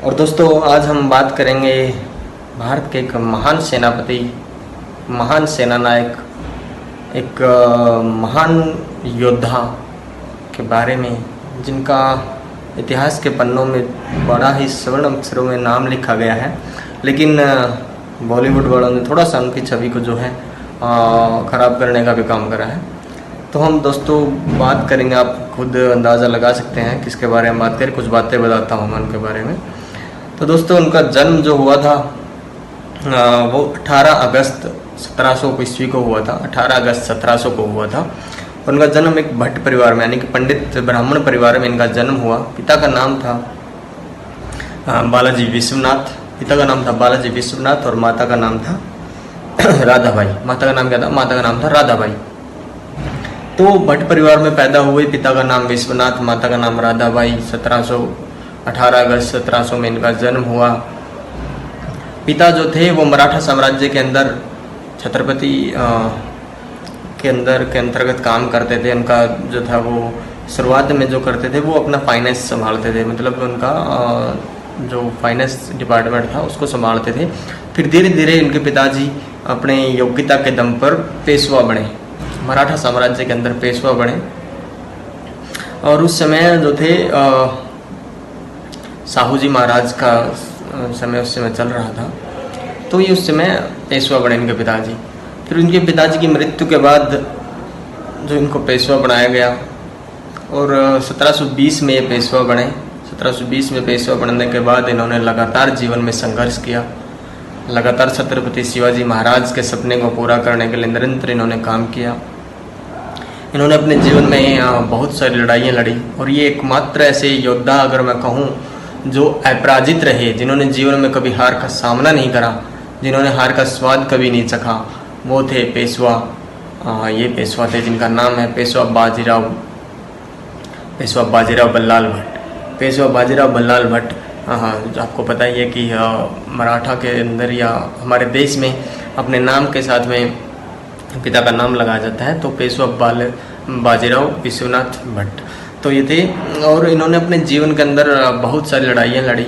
और दोस्तों आज हम बात करेंगे भारत के एक महान सेनापति, महान सेना नायक, एक महान योद्धा के बारे में जिनका इतिहास के पन्नों में बड़ा ही स्वर्ण अक्षरों में नाम लिखा गया है। लेकिन बॉलीवुड वालों ने थोड़ा सा उनकी छवि को जो है ख़राब करने का भी काम करा है। तो हम दोस्तों बात करेंगे, आप खुद अंदाज़ा लगा सकते हैं किसके बारे में बात करें। कुछ बातें बताता हूँ मैं उनके बारे में। तो दोस्तों उनका जन्म जो हुआ था वो 18 अगस्त 1700 ईस्वी को हुआ था। 18 अगस्त 1700 को हुआ था। उनका जन्म एक भट्ट परिवार में यानी कि पंडित ब्राह्मण परिवार में इनका जन्म हुआ। पिता का नाम था बालाजी विश्वनाथ। पिता का नाम था बालाजी विश्वनाथ और माता का नाम था राधाबाई। माता का नाम क्या था? माता का नाम था राधाबाई। तो भट्ट परिवार में पैदा हुए। पिता का नाम विश्वनाथ, माता का नाम राधाबाई। 18 अगस्त 1700 में इनका जन्म हुआ। पिता जो थे वो मराठा साम्राज्य के अंदर छत्रपति के अंतर्गत काम करते थे। उनका जो था वो शुरुआत में जो करते थे वो अपना फाइनेंस संभालते थे, मतलब उनका जो फाइनेंस डिपार्टमेंट था उसको संभालते थे। फिर धीरे धीरे उनके पिताजी अपने योग्यता के दम पर पेशवा बने, मराठा साम्राज्य के अंदर पेशवा बने। और उस समय जो थे साहू जी महाराज का समय उस समय चल रहा था, तो ये उस समय पेशवा बने इनके पिताजी। फिर उनके पिताजी की मृत्यु के बाद जो इनको पेशवा बनाया गया और 1720 में ये पेशवा बने। 1720 में पेशवा बनने के बाद इन्होंने लगातार जीवन में संघर्ष किया। लगातार छत्रपति शिवाजी महाराज के सपने को पूरा करने के लिए निरंतर इन्होंने काम किया। इन्होंने अपने जीवन में बहुत सारी लड़ाइयाँ लड़ी और ये एकमात्र ऐसे योद्धा, अगर मैं कहूँ, जो अपराजित रहे, जिन्होंने जीवन में कभी हार का सामना नहीं करा, जिन्होंने हार का स्वाद कभी नहीं चखा, वो थे पेशवा। ये पेशवा थे जिनका नाम है पेशवा बाजीराव बल्लाल भट्ट। पेशवा बाजीराव बल्लाल भट्ट, आपको पता ही है कि मराठा के अंदर या हमारे देश में अपने नाम के साथ में पिता का नाम लगाया जाता है, तो पेशवा बाजीराव विश्वनाथ भट्ट तो ये थे। और इन्होंने अपने जीवन के अंदर बहुत सारी लड़ाइयाँ लड़ी।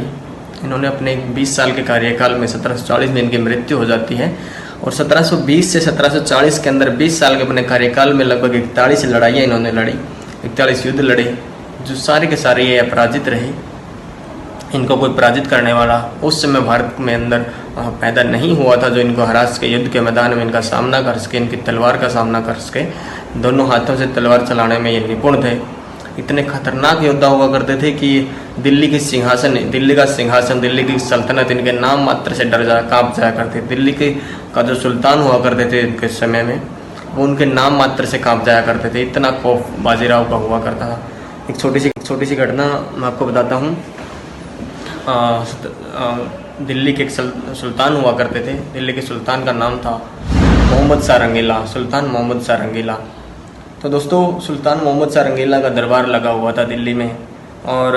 इन्होंने अपने 20 साल के कार्यकाल में 1740 में इनकी मृत्यु हो जाती है और 1720 से 1740 के अंदर 20 साल के अपने कार्यकाल में लगभग 41 लड़ाइयाँ इन्होंने लड़ी, 41 युद्ध लड़े, जो सारे के सारे ये अपराजित रहे। इनको कोई पराजित करने वाला उस समय भारत में अंदर पैदा नहीं हुआ था जो इनको हरा सके, युद्ध के मैदान में इनका सामना कर सके, इनकी तलवार का सामना कर सके। दोनों हाथों से तलवार चलाने में ये निपुण थे। इतने खतरनाक योद्धा हुआ करते थे कि दिल्ली का सिंहासन, दिल्ली की सल्तनत इनके नाम मात्र से कांप जाया करती। दिल्ली का जो सुल्तान हुआ करते थे इनके समय में, वो उनके नाम मात्र से कांप जाया करते थे। इतना खौफ बाजीराव का हुआ करता था। एक छोटी सी घटना मैं आपको बताता हूँ। दिल्ली के एक सुल्तान हुआ करते थे। दिल्ली के सुल्तान का नाम था मोहम्मद शाह रंगीला, सुल्तान मोहम्मद शाह रंगीला। तो दोस्तों सुल्तान मोहम्मद शाह रंगीला का दरबार लगा हुआ था दिल्ली में और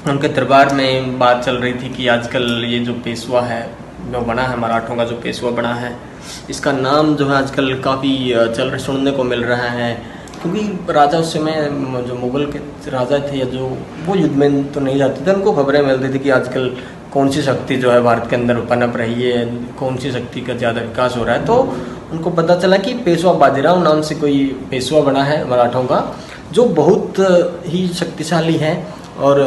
उनके दरबार में बात चल रही थी कि आजकल ये जो पेशवा है जो बना है, मराठों का जो पेशवा बना है, इसका नाम जो है आजकल काफ़ी सुनने को मिल रहा है। क्योंकि राजा उस समय जो मुग़ल के राजा थे, जो वो युद्ध में तो नहीं जाते थे, उनको खबरें मिलती थी कि आजकल कौन सी शक्ति जो है भारत के अंदर पनप रही है, कौन सी शक्ति का ज़्यादा विकास हो रहा है। तो उनको पता चला कि पेशवा बाजीराव नाम से कोई पेशवा बना है मराठों का, जो बहुत ही शक्तिशाली है। और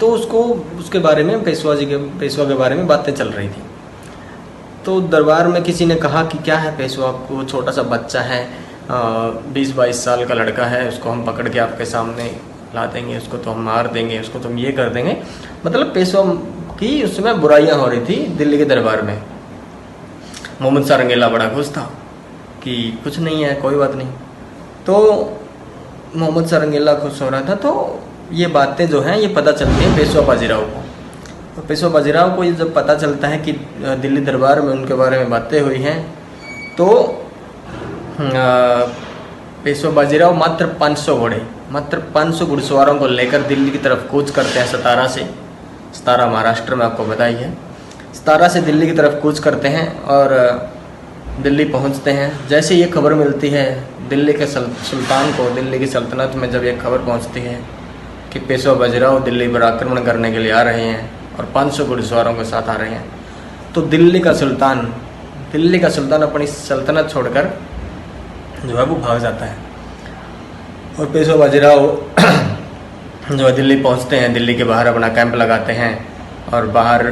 तो उसके बारे में पेशवा के बारे में बातें चल रही थी। तो दरबार में किसी ने कहा कि क्या है पेशवा, को छोटा सा बच्चा है, 20-22 साल का लड़का है, उसको हम पकड़ के आपके सामने ला देंगे, उसको तो हम मार देंगे, उसको तो हम ये कर देंगे। मतलब पेशवा की उस समय बुराइयाँ हो रही थी दिल्ली के दरबार में। मोहम्मद शाह रंगीला बड़ा खुश था कि कुछ नहीं है, कोई बात नहीं। तो मोहम्मद शाह रंगीला खुश हो रहा था। तो ये बातें जो हैं ये पता चलती हैं पेशवा बाजीराव को। तो पेशवा बाजीराव को ये जब पता चलता है कि दिल्ली दरबार में उनके बारे में बातें हुई हैं, तो पेशवा बाजीराव मात्र 500 घुड़सवारों को लेकर दिल्ली की तरफ कूच करते हैं। सतारा महाराष्ट्र में आपको बताई है। सतारा से दिल्ली की तरफ कूच करते हैं और दिल्ली पहुंचते हैं। जैसे ये खबर मिलती है दिल्ली के सुल्तान को, दिल्ली की सल्तनत में जब ये खबर पहुंचती है कि पेशवा बाजीराव दिल्ली पर आक्रमण करने के लिए आ रहे हैं और 500 घुड़सवारों के साथ आ रहे हैं। तो दिल्ली का सुल्तान अपनी सल्तनत छोड़कर जो है वो भाग जाता है और पेशवा बाजीराव जो है दिल्ली पहुंचते हैं। दिल्ली के बाहर अपना कैंप लगाते हैं और बाहर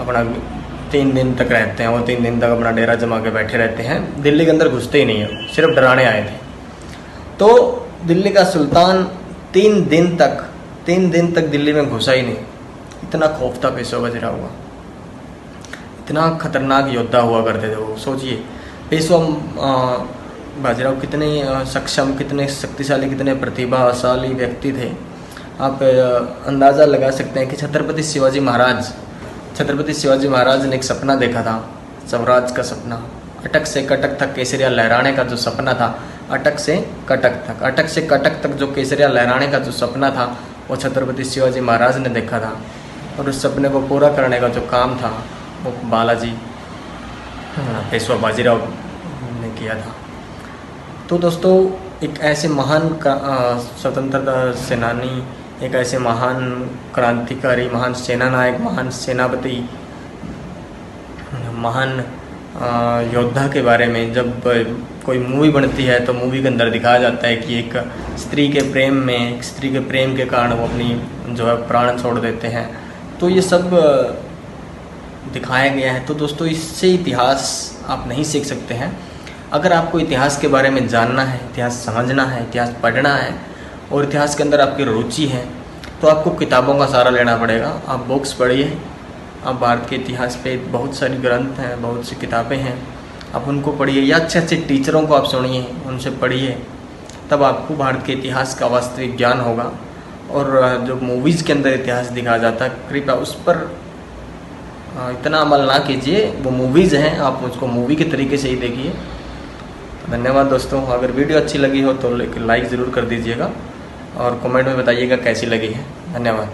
अपना 3 दिन तक रहते हैं। वो 3 दिन तक अपना डेरा जमा के बैठे रहते हैं, दिल्ली के अंदर घुसते ही नहीं है, सिर्फ डराने आए थे। तो दिल्ली का सुल्तान 3 दिन तक दिल्ली में घुसा ही नहीं। इतना खौफ था पेशवा बाजीराव का, इतना खतरनाक योद्धा हुआ करते थे वो। सोचिए पेशवा बाजीराव कितने सक्षम, कितने शक्तिशाली, कितने प्रतिभाशाली व्यक्ति थे। आप अंदाज़ा लगा सकते हैं कि छत्रपति शिवाजी महाराज ने एक सपना देखा था, स्वराज का सपना। अटक से कटक तक केसरिया लहराने का जो सपना था, अटक से कटक तक जो केसरिया लहराने का जो सपना था, वो छत्रपति शिवाजी महाराज ने देखा था। और उस सपने को पूरा करने का जो काम था वो बालाजी पेशवा बाजीराव ने किया था। तो दोस्तों एक ऐसे महान स्वतंत्रता सेनानी, एक ऐसे महान क्रांतिकारी, महान सेना नायक, महान सेनापति, महान योद्धा के बारे में जब कोई मूवी बनती है तो मूवी के अंदर दिखाया जाता है कि एक स्त्री के प्रेम के कारण वो अपनी जो है प्राण छोड़ देते हैं। तो ये सब दिखाया गया है। तो दोस्तों इससे इतिहास आप नहीं सीख सकते हैं। अगर आपको इतिहास के बारे में जानना है, इतिहास समझना है, इतिहास पढ़ना है और इतिहास के अंदर आपकी रुचि है, तो आपको किताबों का सहारा लेना पड़ेगा। आप बुक्स पढ़िए, आप भारत के इतिहास पे बहुत सारी ग्रंथ हैं, बहुत सी किताबें हैं, आप उनको पढ़िए या अच्छे टीचरों को आप सुनिए, उनसे पढ़िए, तब आपको भारत के इतिहास का वास्तविक ज्ञान होगा। और जो मूवीज़ के अंदर इतिहास दिखाया जाता है, कृपया उस पर इतना अमल ना कीजिए। वो मूवीज़ हैं, आप उसको मूवी के तरीके से ही देखिए। धन्यवाद दोस्तों। अगर वीडियो अच्छी लगी हो तो लाइक ज़रूर कर दीजिएगा और कमेंट में बताइएगा कैसी लगी है। धन्यवाद।